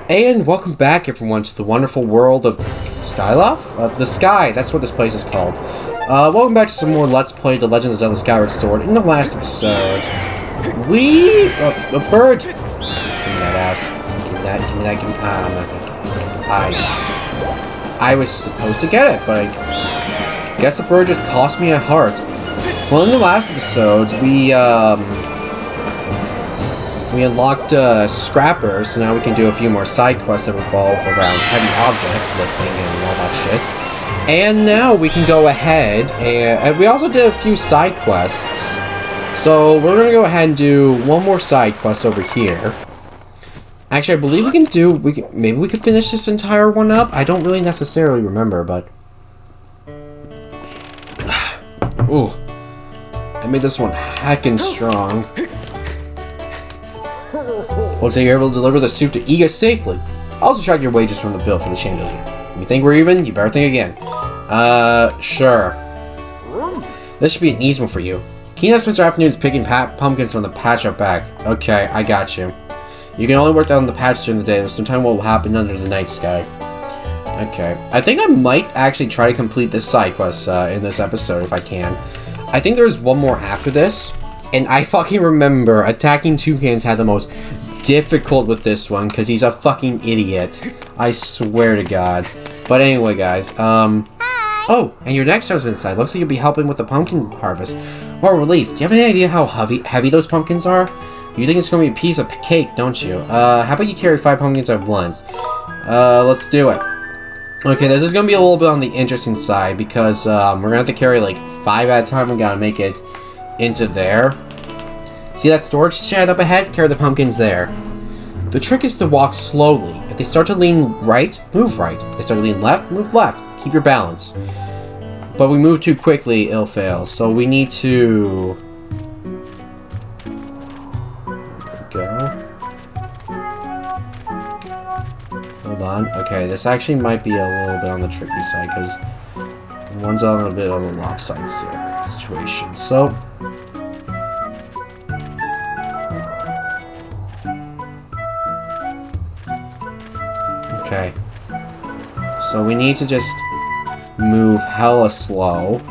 And welcome back, everyone, to the wonderful world of Skyloft? The Sky, that's what this place is called. Welcome back to some more Let's Play The Legend of Zelda Skyward Sword. In the last episode, we... a bird! Give me that ass. Give me that, give me... I'm not gonna get it. I was supposed to get it, but I guess the bird just cost me a heart. Well, in the last episode, we unlocked Scrapper, so now we can do a few more side quests that revolve around heavy objects, lifting, and all that shit. And now we can go ahead, and we also did a few side quests. So we're going to go ahead and do one more side quest over here. Actually, I believe maybe we could finish this entire one up? I don't really necessarily remember, but... Ooh. I made this one heckin' strong. Looks like you're able to deliver the soup to Iga safely. Also track your wages from the bill for the chandelier. You think we're even? You better think again. Sure. This should be an easy one for you. Keen spends her afternoons picking pumpkins from the patch out back. Okay, I got you. You can only work down the patch during the day. There's no telling what will happen under the night sky. Okay. I think I might actually try to complete this side quest in this episode if I can. I think there's one more after this. And I fucking remember attacking toucans had the most difficult with this one because he's a fucking idiot. I swear to God. But anyway, guys, oh, and your next husband's side. Looks like you'll be helping with the pumpkin harvest. What a relief. Do you have any idea how heavy those pumpkins are? You think it's going to be a piece of cake, don't you? How about you carry 5 pumpkins at once? Let's do it. Okay, this is going to be a little bit on the interesting side because, we're going to have to carry, like, 5 at a time. We gotta make it into there. See that storage shed up ahead? Carry the pumpkins there. The trick is to walk slowly. If they start to lean right, move right. If they start to lean left, move left. Keep your balance. But if we move too quickly, it'll fail. So we need to... Go. Hold on. Okay, this actually might be a little bit on the tricky side because one's a little bit on the lopsided situation. So... Okay, so we need to just move hella slow.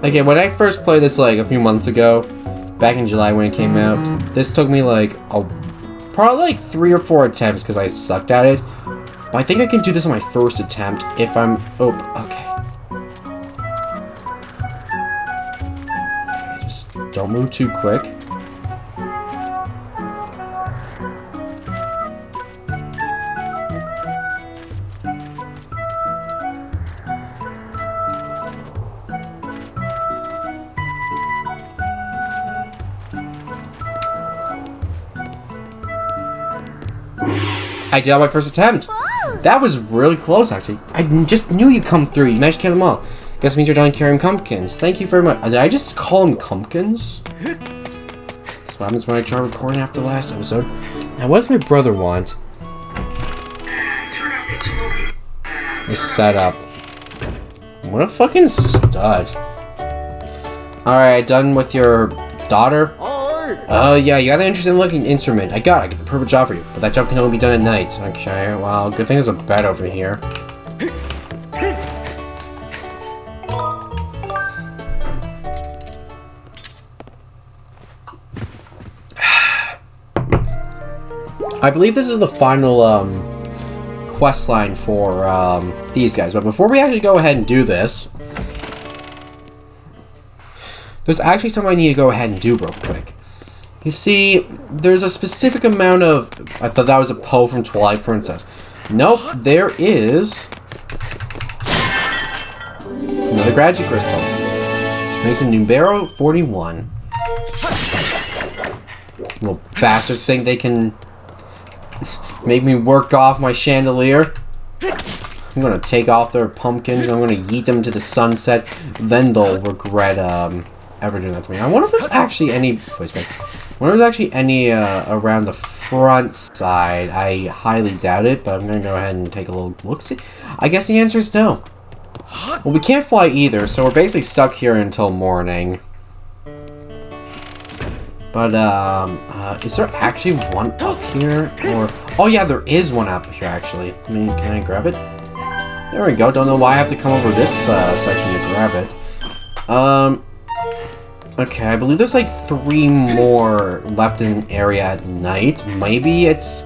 Okay, when I first played this like a few months ago, back in July when it came out, this took me like probably like 3 or 4 attempts because I sucked at it. But I think I can do this on my first attempt if I'm... Oh, okay. Don't move too quick. I did on my first attempt. That was really close, actually. I just knew you'd come through. You managed to kill them all. Guess it means you're done carrying pumpkins. Thank you very much. Did I just call them pumpkins? That's what happens when I try recording after the last episode. Now, what does my brother want? This setup. What a fucking stud. Alright, done with your daughter? Oh, yeah, you got an interesting looking instrument. I got the perfect job for you. But that job can only be done at night. Okay, well, good thing there's a bed over here. I believe this is the final quest line for these guys. But before we actually go ahead and do this, there's actually something I need to go ahead and do real quick. You see, there's a specific amount of... I thought that was a Poe from Twilight Princess. Nope, there is... another Gratitude Crystal. Which makes a numero 41. Little bastards think they can... make me work off my chandelier. I'm gonna take off their pumpkins. I'm gonna yeet them to the sunset. Then they'll regret ever doing that to me. I wonder if there's actually any... I wonder if there's actually any around the front side. I highly doubt it, but I'm gonna go ahead and take a little look. See, I guess the answer is no. Well, we can't fly either, so we're basically stuck here until morning. But, is there actually one up here? Or, oh yeah, there is one up here, actually. I mean, can I grab it? There we go. Don't know why I have to come over this, section to grab it. Okay, I believe there's like 3 more left in an area at night. Maybe it's...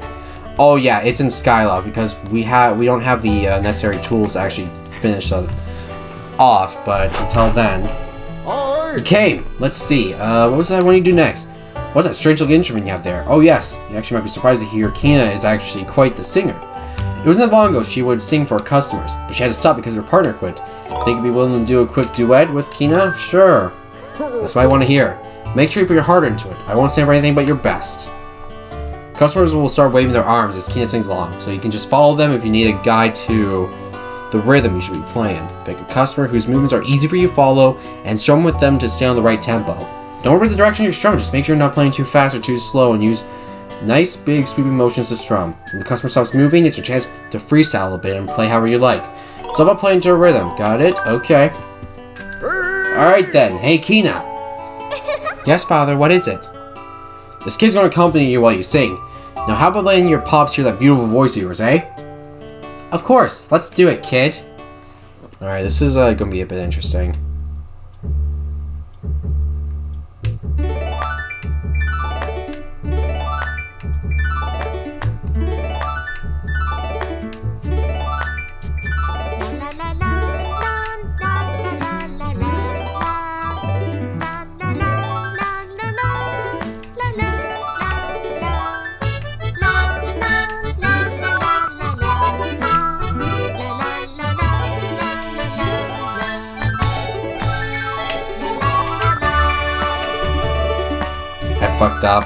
Oh yeah, it's in Skyloft, because we don't have the, necessary tools to actually finish that off, but until then... Okay, let's see. What was that I want you to do next? What's that strange looking instrument you have there? Oh yes, you actually might be surprised to hear Kina is actually quite the singer. It wasn't that long ago she would sing for her customers, but she had to stop because her partner quit. Think you'd be willing to do a quick duet with Kina? Sure. That's what I want to hear. Make sure you put your heart into it. I won't stand for anything but your best. Customers will start waving their arms as Kina sings along, so you can just follow them if you need a guide to the rhythm you should be playing. Pick a customer whose movements are easy for you to follow, and strum with them to stay on the right tempo. Don't worry about the direction you're strumming, just make sure you're not playing too fast or too slow, and use nice, big, sweeping motions to strum. When the customer stops moving, it's your chance to freestyle a bit and play however you like. It's all about playing to a rhythm. Got it? Okay. Alright then. Hey, Kina. Yes, father, what is it? This kid's gonna accompany you while you sing. Now, how about letting your pops hear that beautiful voice of yours, eh? Of course. Let's do it, kid. Alright, this is gonna be a bit interesting. Fucked up.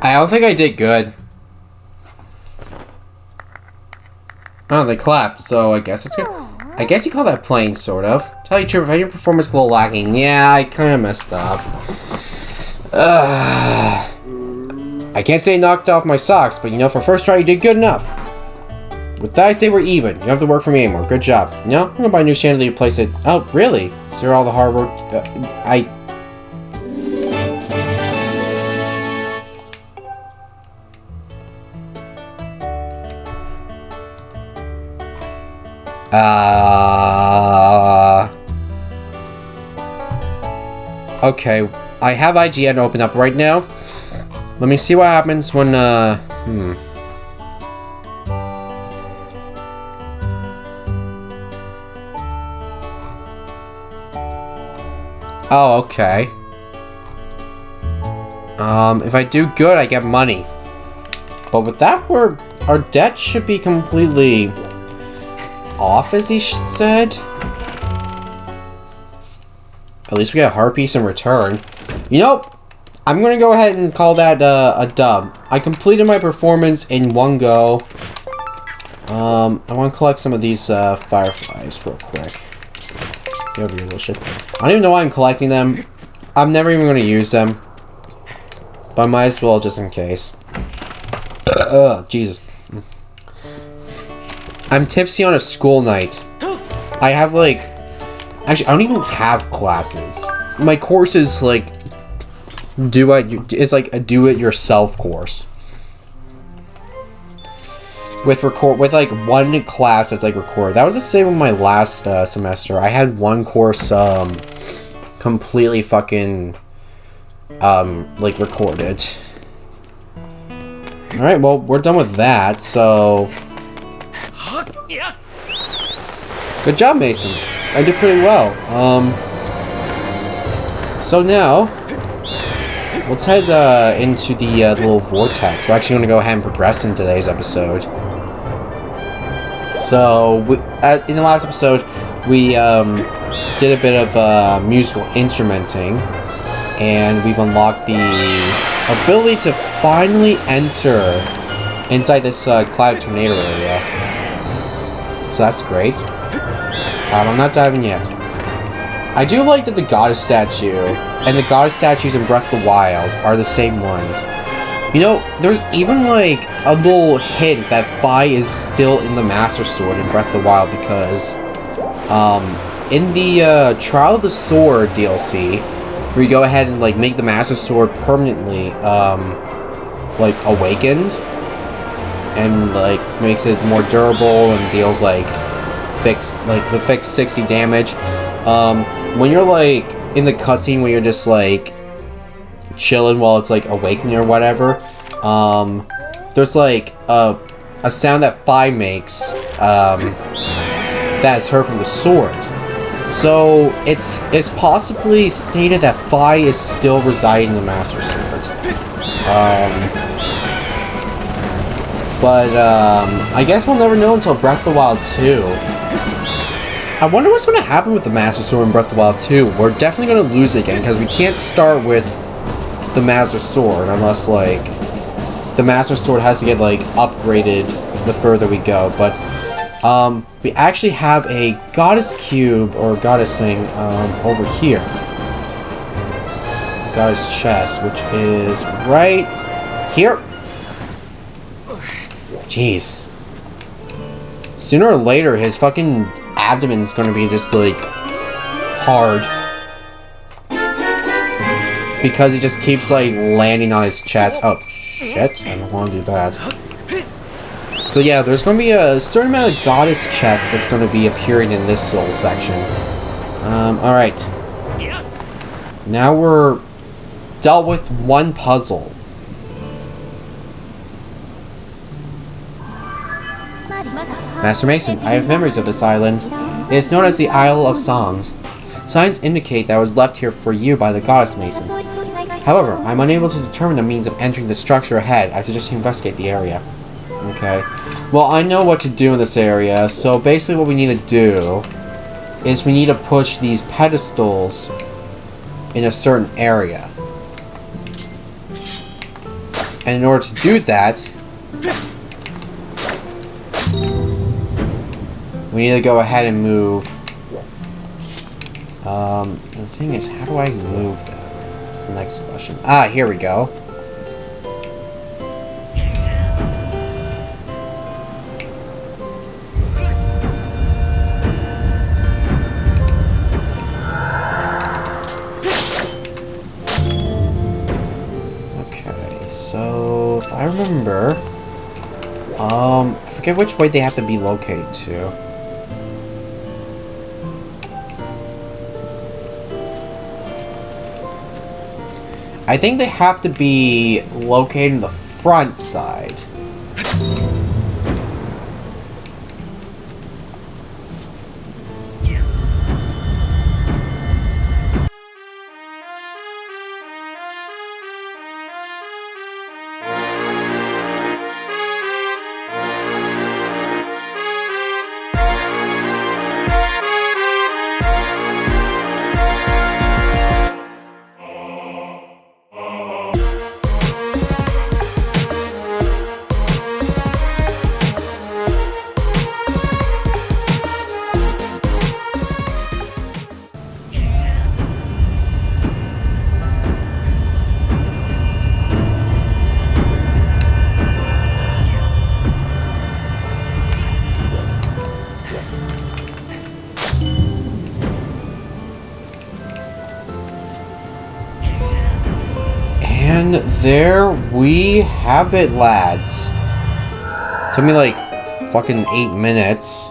I don't think I did good. Oh, they clapped, so I guess it's good. I guess you call that playing, sort of. Tell you the truth, I found your performance a little lacking. Yeah, I kind of messed up. I can't say knocked off my socks, but you know, for first try, you did good enough. With that, I say we're even. You don't have to work for me anymore. Good job. You know, I'm gonna buy a new chandelier to place it. Oh, really? Sir, all the hard work. Okay, I have IGN open up right now. Let me see what happens when, Oh, okay. If I do good, I get money. But with that, our debt should be completely off, as he said. At least we got a heart piece in return. You know, I'm gonna go ahead and call that a dub. I completed my performance in one go. I want to collect some of these fireflies real quick. Get over your little shit. I don't even know why I'm collecting them. I'm never even gonna use them. But I might as well, just in case. Ugh, Jesus. I'm tipsy on a school night. I have like... Actually, I don't even have classes. My course is like... It's like a do-it-yourself course. With like one class that's like record. That was the same with my last semester. I had one course completely fucking like recorded. Alright, well, we're done with that, so... Good job, Mason. I did pretty well. So now, let's head into the little vortex. We're actually going to go ahead and progress in today's episode. So, in the last episode, we did a bit of musical instrumenting, and we've unlocked the ability to finally enter inside this cloud tornado area. So that's great. I'm not diving yet. I do like that the goddess statue and the goddess statues in Breath of the Wild are the same ones. You know, there's even like a little hint that Fi is still in the Master Sword in Breath of the Wild because in the Trial of the Sword DLC, where you go ahead and like make the Master Sword permanently like awakened and like makes it more durable and deals like the fixed 60 damage. When you're like in the cutscene where you're just like chilling while it's like awakening or whatever, there's like a sound that Fi makes that is heard from the sword. So it's possibly stated that Fi is still residing in the Master Sword. But I guess we'll never know until Breath of the Wild 2. I wonder what's going to happen with the Master Sword in Breath of the Wild 2. We're definitely going to lose it again, because we can't start with the Master Sword unless, like, the Master Sword has to get, like, upgraded the further we go. But, we actually have a Goddess Cube, or Goddess thing, over here. Goddess Chest, which is right here. Jeez. Sooner or later, his fucking abdomen is going to be just like hard because he just keeps like landing on his chest. Oh shit, I don't want to do that. So yeah, there's going to be a certain amount of goddess chests that's going to be appearing in this little section. Alright, now we're dealt with one puzzle. Master Mason, I have memories of this island. It is known as the Isle of Songs. Signs indicate that it was left here for you by the Goddess Mason. However, I am unable to determine the means of entering the structure ahead. I suggest you investigate the area. Okay. Well, I know what to do in this area, so basically what we need to do is we need to push these pedestals in a certain area. And in order to do that, we need to go ahead and move. The thing is, how do I move that? That's the next question. Ah, here we go. Okay, so if I remember, I forget which way they have to be located to. I think they have to be located in the front side. And there we have it, lads. Took me like fucking 8 minutes.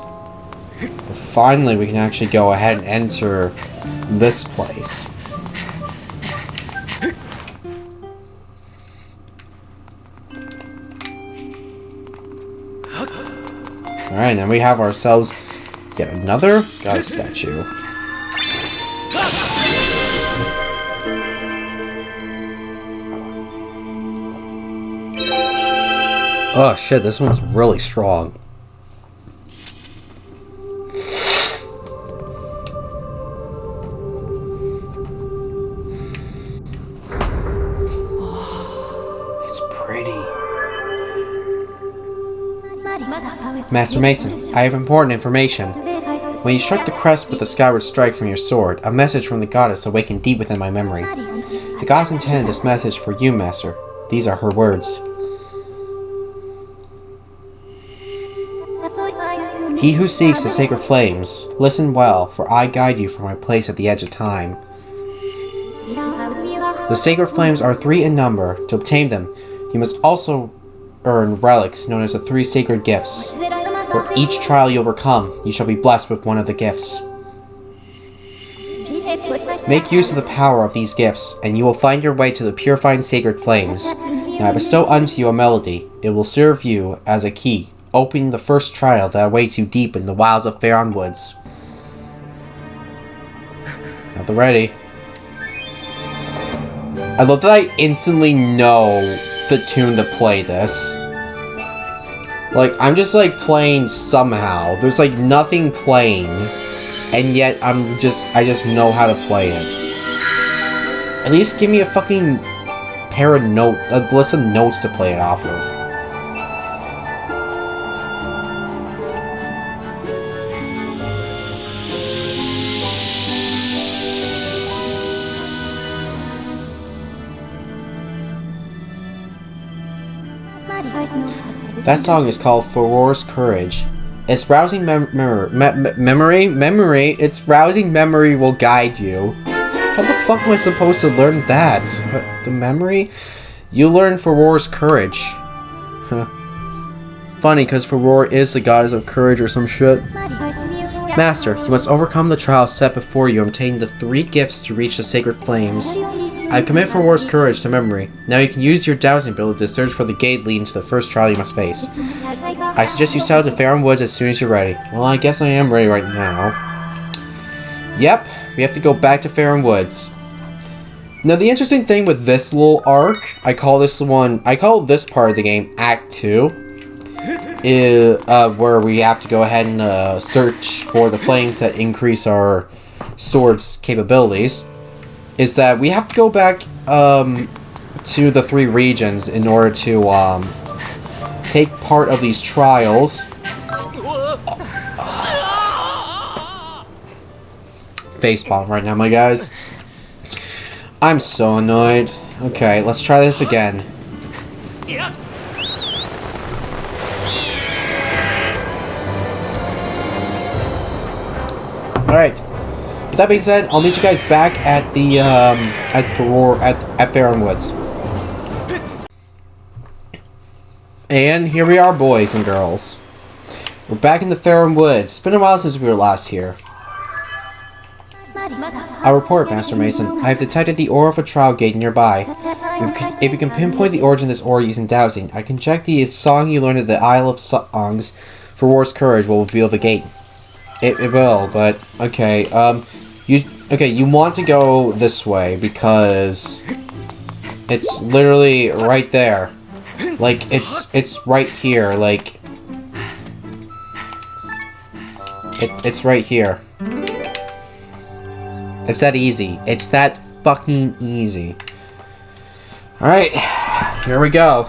But finally we can actually go ahead and enter this place. Alright, now we have ourselves yet another goddess statue. Oh shit, this one's really strong. It's pretty. Master Mason, I have important information. When you struck the crest with the Skyward Strike from your sword, a message from the goddess awakened deep within my memory. The goddess intended this message for you, Master. These are her words. He who seeks the sacred flames, listen well, for I guide you from my place at the edge of time. The sacred flames are 3 in number. To obtain them, you must also earn relics known as the 3 sacred gifts. For each trial you overcome, you shall be blessed with one of the gifts. Make use of the power of these gifts, and you will find your way to the purifying sacred flames. Now I bestow unto you a melody. It will serve you as a key, opening the first trial that awaits you deep in the wilds of Farore Woods. At the ready. I love that I instantly know the tune to play this. Like, I'm just like playing somehow. There's like nothing playing. And yet I just know how to play it. At least give me a fucking pair of a list of notes to play it off of. That song is called Farore's Courage. Its rousing its rousing memory will guide you. How the fuck am I supposed to learn that? The memory? You learn Farore's Courage. Huh. Funny, because Farore is the goddess of courage or some shit. Master, you must overcome the trial set before you, obtain the 3 gifts to reach the sacred flames. I commit Farore's Courage to memory. Now you can use your dowsing ability to search for the gate leading to the first trial you must face. I suggest you sail to Farore Woods as soon as you're ready. Well, I guess I am ready right now. Yep, we have to go back to Farore Woods. Now the interesting thing with this little arc, I call this part of the game Act 2. Is where we have to go ahead and search for the flames that increase our sword's capabilities, is that we have to go back to the 3 regions in order to take part of these trials. Facepalm right now, my guys. I'm so annoyed. Okay, let's try this again. Alright. With that being said, I'll meet you guys back at the at Farore Woods. And here we are, boys and girls. We're back in the Farore Woods. It's been a while since we were last here. I'll report, Master Mason. I have detected the aura of a trial gate nearby. If you can pinpoint the origin of this aura using dowsing, I can check the song you learned at the Isle of Songs. Farore's Courage will reveal the gate. It will, but okay. You want to go this way because it's literally right there. Like it's right here. Like it's right here. It's that easy. It's that fucking easy. All right, here we go.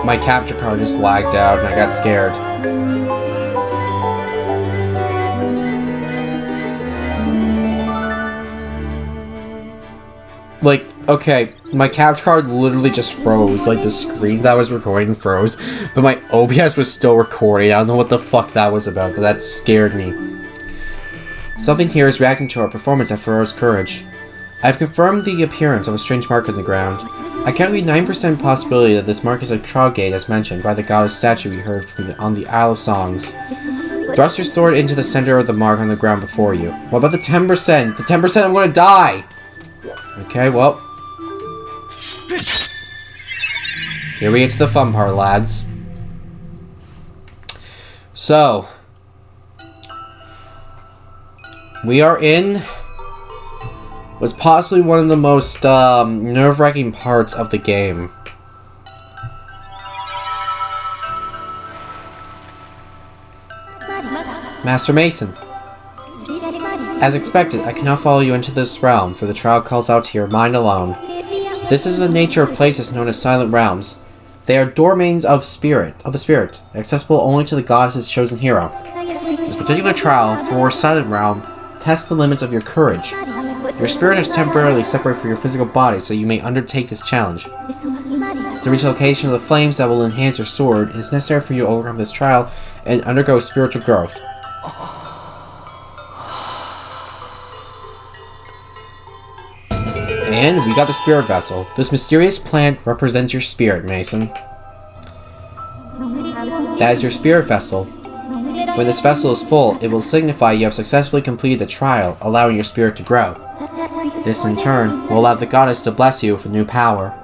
My capture card just lagged out and I got scared. Like, okay, my capture card literally just froze. Like, the screen that I was recording froze, but my OBS was still recording. I don't know what the fuck that was about, but that scared me. Something here is reacting to our performance at Farore's Courage. I've confirmed the appearance of a strange mark in the ground. I count the 9% possibility that this mark is a trial gate as mentioned by the goddess statue we heard from on the Isle of Songs. Thrust your sword into the center of the mark on the ground before you. What about the 10%? The 10% I'm gonna die! Okay, well. Here we get to the fun part, lads. So. We are in what's possibly one of the most nerve-wracking parts of the game. Master Mason. As expected, I cannot follow you into this realm, for the trial calls out to your mind alone. This is the nature of places known as Silent Realms. They are domains of the spirit, accessible only to the goddess's chosen hero. This particular trial, for Silent Realm, tests the limits of your courage. Your spirit is temporarily separated from your physical body, so you may undertake this challenge. To reach the location of the flames that will enhance your sword, it is necessary for you to overcome this trial and undergo spiritual growth. And we got the spirit vessel. This mysterious plant represents your spirit, Mason. That is your spirit vessel. When this vessel is full, it will signify you have successfully completed the trial, allowing your spirit to grow. This, in turn, will allow the goddess to bless you with new power.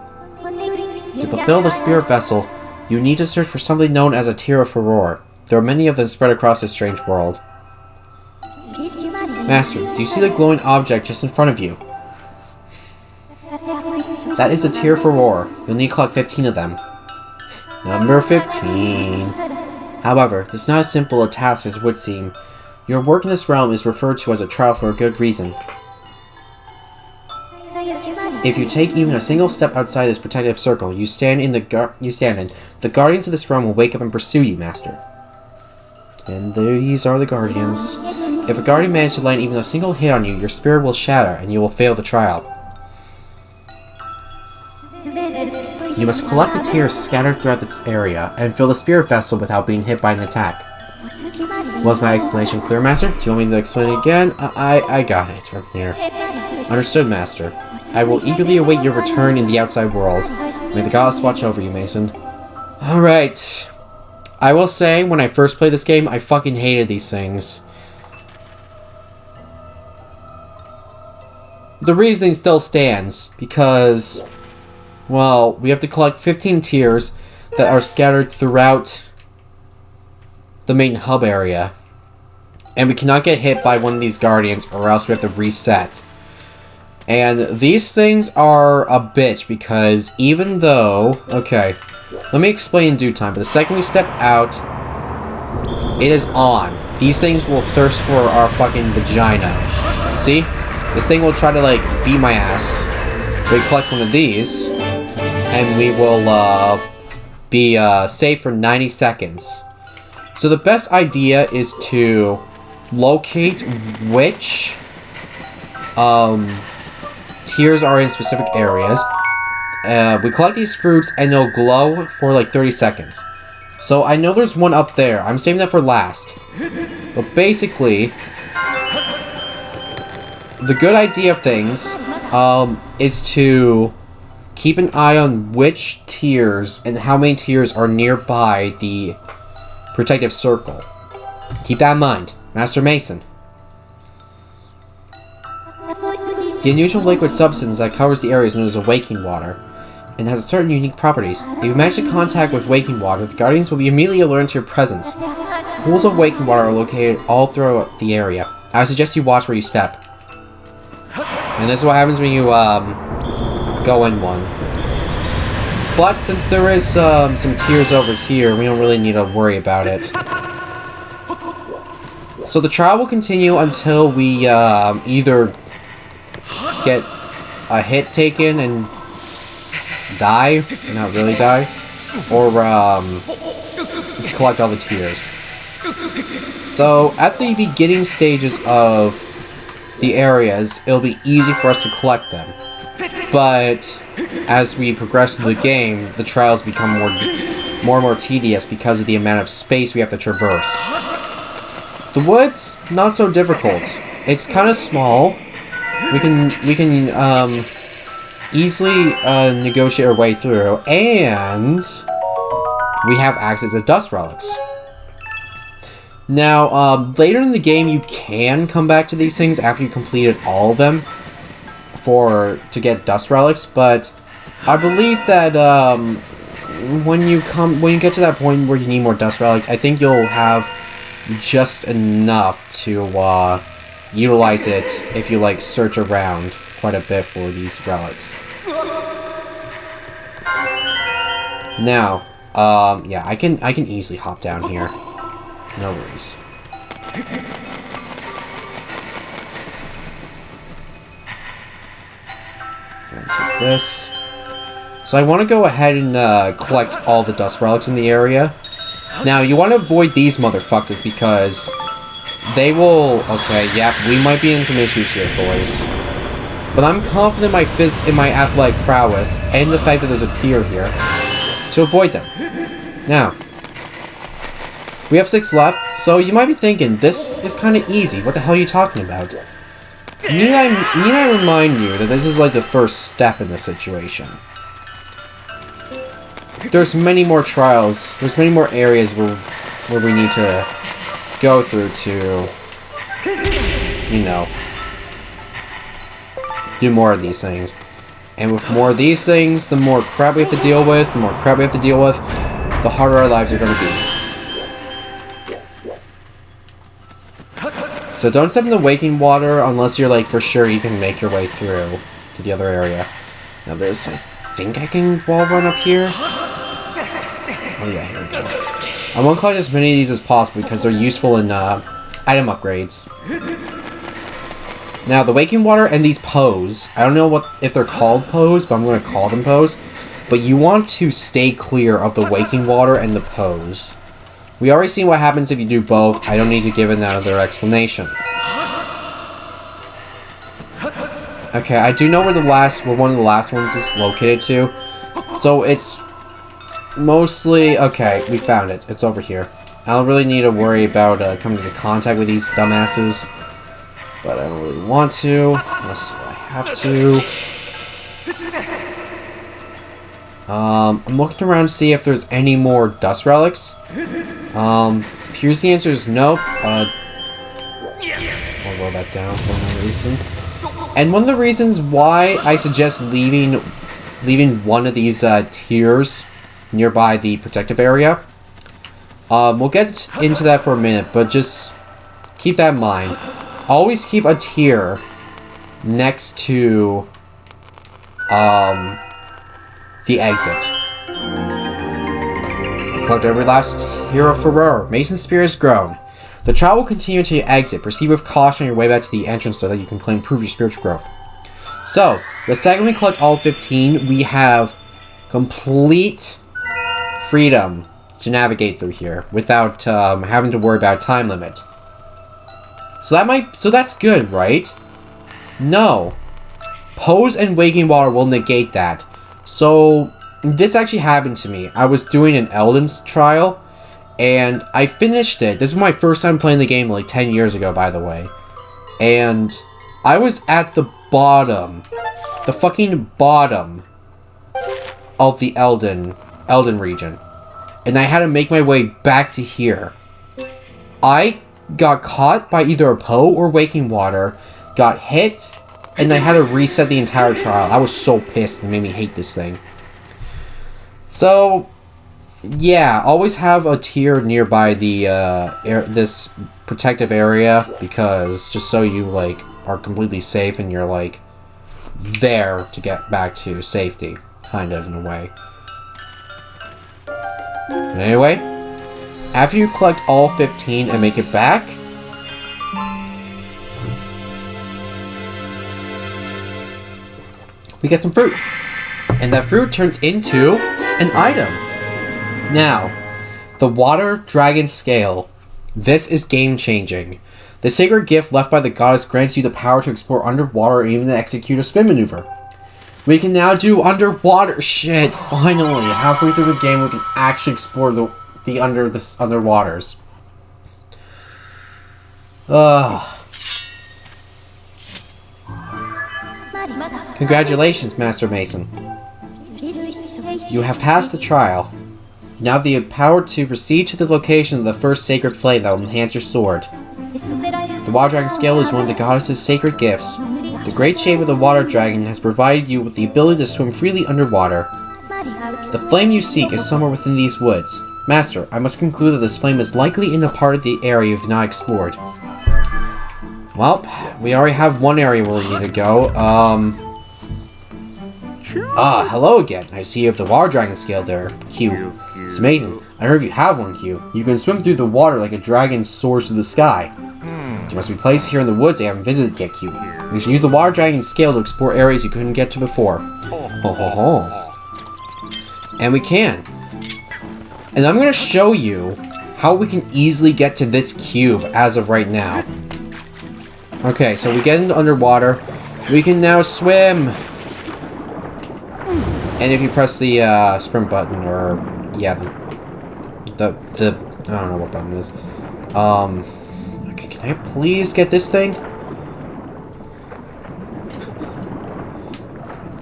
To fulfill the spirit vessel, you need to search for something known as a tear of Farore. There are many of them spread across this strange world. Master, do you see the glowing object just in front of you? That is a tear for Aurora. You'll need to collect 15 of them. Number 15. However, this is not as simple a task as it would seem. Your work in this realm is referred to as a trial for a good reason. If you take even a single step outside this protective circle you stand in, the guardians of this realm will wake up and pursue you, Master. And these are the guardians. If a guardian manages to land even a single hit on you, your spirit will shatter and you will fail the trial. You must collect the tears scattered throughout this area and fill the spirit vessel without being hit by an attack. Was my explanation clear, Master? Do you want me to explain it again? I got it from here. Understood, Master. I will eagerly await your return in the outside world. May the goddess watch over you, Mason. Alright. I will say, when I first played this game, I fucking hated these things. The reasoning still stands, because, well, we have to collect 15 tears that are scattered throughout the main hub area. And we cannot get hit by one of these guardians, or else we have to reset. And these things are a bitch, because even though... Okay, let me explain in due time, but the second we step out, it is on. These things will thirst for our fucking vagina. See? This thing will try to, like, beat my ass. We collect one of these, and we will, be, safe for 90 seconds. So the best idea is to locate which, tears are in specific areas. We collect these fruits, and they'll glow for, like, 30 seconds. So I know there's one up there. I'm saving that for last. But basically... the good idea of things, is to keep an eye on which tiers and how many tiers are nearby the protective circle. Keep that in mind, Master Mason. The unusual liquid substance that covers the area is known as waking water, and has certain unique properties. If you manage to contact with waking water, the guardians will be immediately alerted to your presence. Pools of waking water are located all throughout the area. I suggest you watch where you step. And this is what happens when you, go in one. But since there is, some tears over here, we don't really need to worry about it. So the trial will continue until we, either get a hit taken and die, not really die, or, collect all the tears. So, at the beginning stages of the areas, it'll be easy for us to collect them. But as we progress through the game, the trials become more and more tedious because of the amount of space we have to traverse. The woods, not so difficult. It's kind of small, we can easily negotiate our way through, and we have access to dust relics. Now, later in the game, you can come back to these things after you completed all of them to get dust relics, but I believe that when you get to that point where you need more dust relics, I think you'll have just enough to utilize it if you like search around quite a bit for these relics. Now, yeah, I can easily hop down here. No worries. Take this. So I want to go ahead and collect all the dust relics in the area. Now, you want to avoid these motherfuckers because they will... Okay, yep, we might be in some issues here, boys. But I'm confident in my athletic prowess and the fact that there's a tier here to avoid them. Now, we have 6 left, so you might be thinking, this is kind of easy. What the hell are you talking about? Need I remind you that this is like the first step in this situation. There's many more trials, there's many more areas where we need to go through to, you know, do more of these things. And with more of these things, the more crap we have to deal with, the harder our lives are going to be. So don't step in the waking water unless you're like for sure you can make your way through to the other area. Now this, I think I can wall run up here. Oh yeah, here we go. I want to collect as many of these as possible because they're useful in item upgrades. Now the waking water and these pose, I don't know if they're called pose, but I'm going to call them pose. But you want to stay clear of the waking water and the pose. We already seen what happens if you do both. I don't need to give another explanation. Okay, I do know where one of the last ones is located to. So it's mostly... Okay, we found it. It's over here. I don't really need to worry about coming into contact with these dumbasses. But I don't really want to, unless I have to. I'm looking around to see if there's any more dust relics. Here's the answer is nope. I'll roll that down for no reason. And one of the reasons why I suggest leaving one of these tiers nearby the protective area. We'll get into that for a minute, but just keep that in mind. Always keep a tier next to the exit. Collect every last tier of Farore. Mason's spirit has grown. The trial will continue until you exit. Proceed with caution on your way back to the entrance so that you can improve your spiritual growth. So, the second we collect all 15, we have complete freedom to navigate through here without having to worry about a time limit. So that's good, right? No. Pose and waking water will negate that. So, this actually happened to me. I was doing an Elden's trial, and I finished it. This was my first time playing the game like 10 years ago, by the way. And I was at the bottom. The fucking bottom of the Elden region. And I had to make my way back to here. I got caught by either a Poe or waking water, got hit, and I had to reset the entire trial. I was so pissed and made me hate this thing. So, yeah, always have a tier nearby the this protective area, because just so you like are completely safe and you're like there to get back to safety, kind of in a way. Anyway, after you collect all 15 and make it back, we get some fruit. And that fruit turns into an item. Now, the Water Dragon Scale. This is game-changing. The sacred gift left by the goddess grants you the power to explore underwater and even to execute a spin maneuver. We can now do underwater shit. Finally, halfway through the game, we can actually explore the underwaters. Congratulations, Master Mason. You have passed the trial. You now have the power to proceed to the location of the first sacred flame that will enhance your sword. The Water Dragon Scale is one of the goddess's sacred gifts. The great shape of the Water Dragon has provided you with the ability to swim freely underwater. The flame you seek is somewhere within these woods. Master, I must conclude that this flame is likely in a part of the area you have not explored. Well, we already have one area where we need to go. Hello again. I see you have the Water Dragon Scale there, Q. It's amazing. I heard you have one, Q. You can swim through the water like a dragon soars through the sky. It must be placed here in the woods I haven't visited yet, Q. You should use the Water Dragon Scale to explore areas you couldn't get to before. Ho ho ho. And we can. And I'm going to show you how we can easily get to this cube as of right now. Okay, so we get into underwater. We can now swim. And if you press the sprint button, or yeah, the I don't know what button it is. Okay, can I please get this thing?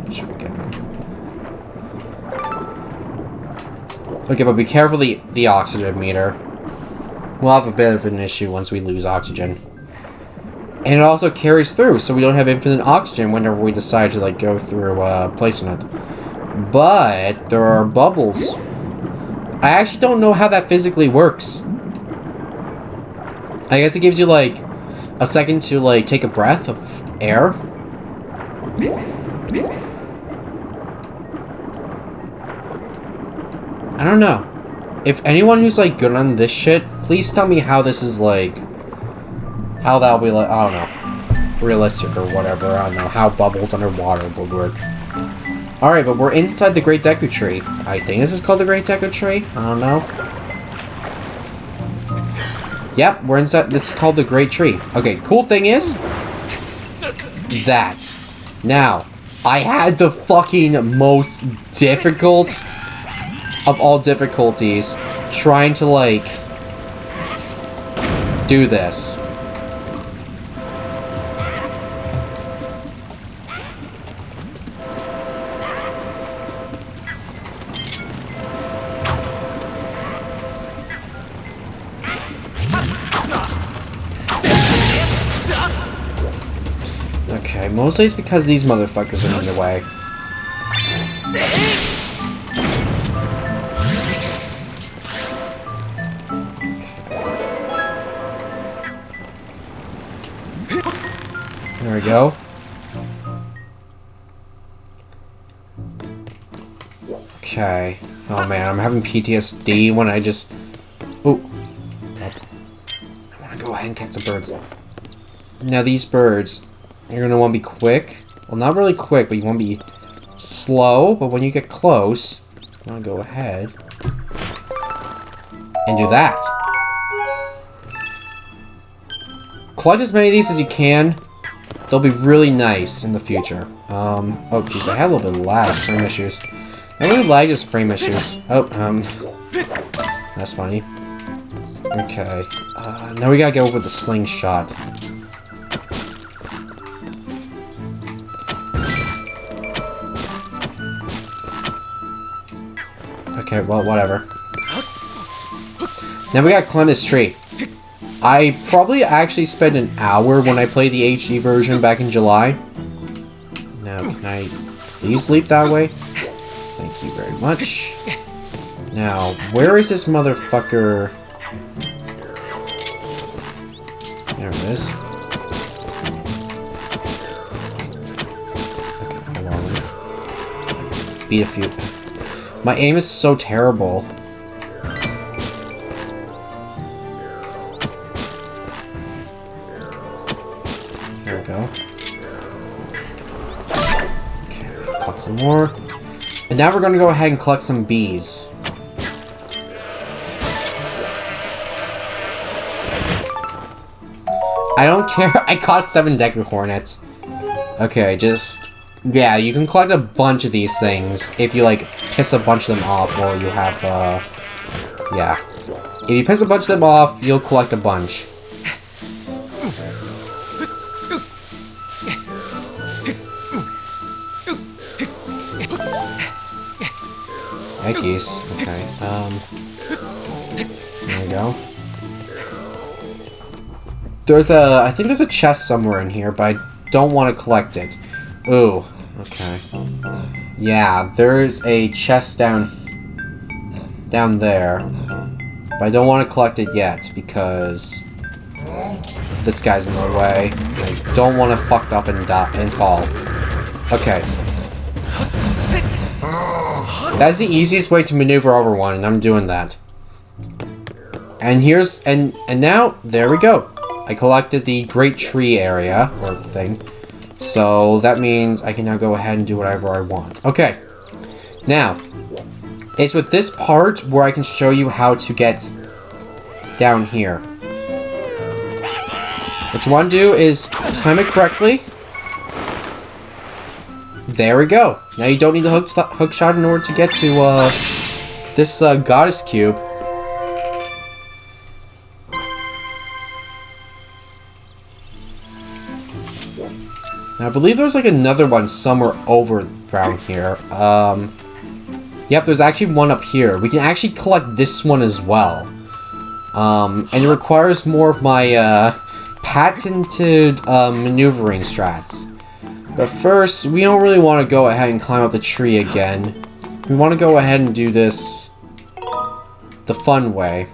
What should we get? Okay, but be careful the oxygen meter. We'll have a bit of an issue once we lose oxygen. And it also carries through, so we don't have infinite oxygen whenever we decide to, like, go through, placing it. But there are bubbles. I actually don't know how that physically works. I guess it gives you, like, a second to, like, take a breath of air. I don't know. If anyone who's, like, good on this shit, please tell me how this is, like... How that'll be, like, I don't know. Realistic or whatever. I don't know. How bubbles underwater would work. Alright, but we're inside the Great Deku Tree. I think this is called the Great Deku Tree. I don't know. Yep, we're inside. This is called the Great Tree. Okay, cool thing is... that. Now, I had the fucking most difficult of all difficulties trying to, like... do this. Okay, mostly it's because these motherfuckers are in the way. There we go. Okay. Oh man, I'm having PTSD when I just... Oh. I want to go ahead and catch some birds. Now these birds... You're going to want to be quick. Well, not really quick, but you want to be slow. But when you get close, you want to go ahead and do that. Collect as many of these as you can. They'll be really nice in the future. Oh, jeez, I had a little bit of lag, frame issues. Not really lag, just frame issues. Oh, that's funny. Okay. Now we gotta go with the slingshot. Okay, well, whatever. Now we gotta climb this tree. I probably actually spent an hour when I played the HD version back in July. Now, can I please leap that way? Thank you very much. Now, where is this motherfucker? There it is. Okay, hold on. Beat a few. My aim is so terrible. There we go. Okay, collect some more. And now we're going to go ahead and collect some bees. I don't care. I caught 7 Deku Hornets. Okay, just... yeah, you can collect a bunch of these things if you, like, piss a bunch of them off, or you have, yeah. If you piss a bunch of them off, you'll collect a bunch. Nikes. Okay, there we go. I think there's a chest somewhere in here, but I don't want to collect it. Ooh, okay. Yeah, there's a chest down there, but I don't want to collect it yet because this guy's in the way. I don't want to fuck up and die and fall. Okay. That's the easiest way to maneuver over one, and I'm doing that. And here's and now there we go. I collected the Great Tree area or thing. So that means I can now go ahead and do whatever I want. Okay. Now, it's with this part where I can show you how to get down here. What you want to do is time it correctly. There we go. Now you don't need the hook shot in order to get to this goddess cube. Now, I believe there's like another one somewhere over around here. Yep, there's actually one up here. We can actually collect this one as well. And it requires more of my patented maneuvering strats. But first, we don't really want to go ahead and climb up the tree again. We want to go ahead and do this the fun way.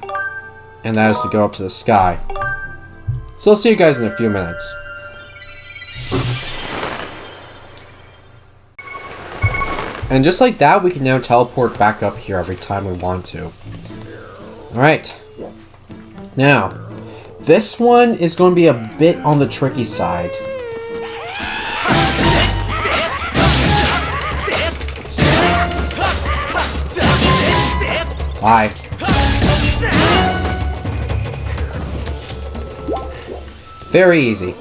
And that is to go up to the sky. So I'll see you guys in a few minutes. And just like that, we can now teleport back up here every time we want to. Alright. Now, this one is going to be a bit on the tricky side. Bye. Very easy.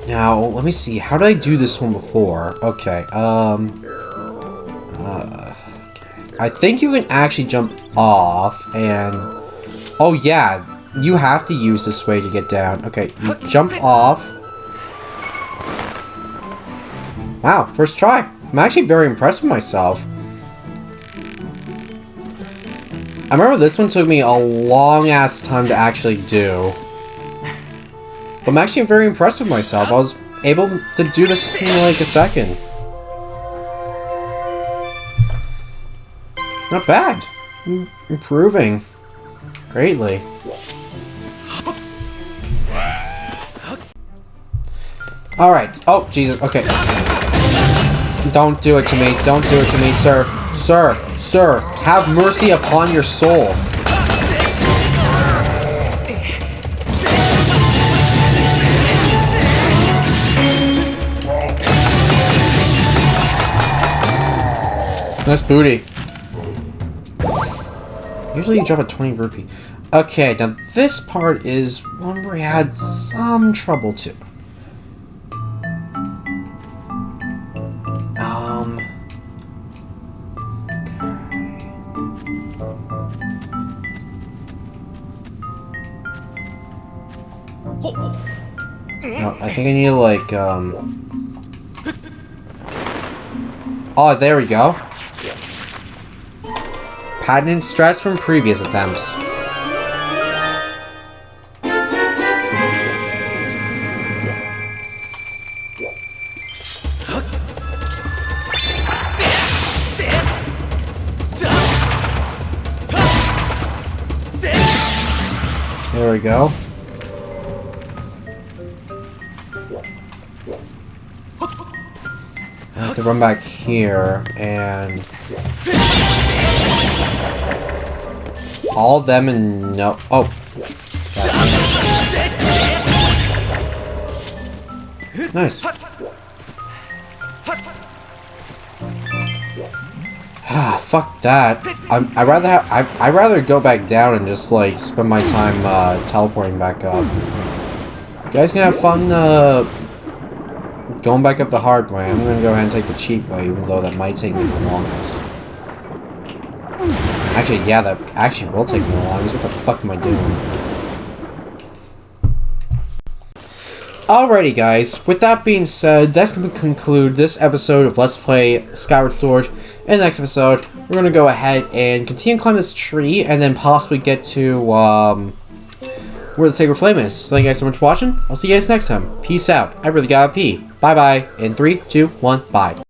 Now, let me see. How did I do this one before? Okay, I think you can actually jump off and... Oh, yeah. You have to use this way to get down. Okay, you jump off. Wow, first try. I'm actually very impressed with myself. I remember this one took me a long-ass time to actually do. But I'm actually very impressed with myself. I was able to do this in like a second. Not bad. Improving. Greatly. Alright. Oh, Jesus. Okay. Don't do it to me. Don't do it to me, sir. Sir. Sir. Have mercy upon your soul. Nice booty. Usually you drop a 20 rupee. Okay, now this part is one where I had some trouble too. No, I think I need to like, Oh, there we go. Patented strats from previous attempts. There we go. I have to run back here and... all of them and no... Oh. Nice. Ah, fuck that. I'd rather go back down and just like spend my time teleporting back up. You guys can have fun going back up the hard way. I'm gonna go ahead and take the cheap way, even though that might take me the longest. Actually, yeah, that actually will take more long. What the fuck am I doing? Alrighty, guys. With that being said, that's going to conclude this episode of Let's Play Skyward Sword. In the next episode, we're going to go ahead and continue climbing this tree, and then possibly get to, where the Sacred Flame is. So thank you guys so much for watching. I'll see you guys next time. Peace out. I really gotta pee. Bye-bye. In 3, 2, 1, bye.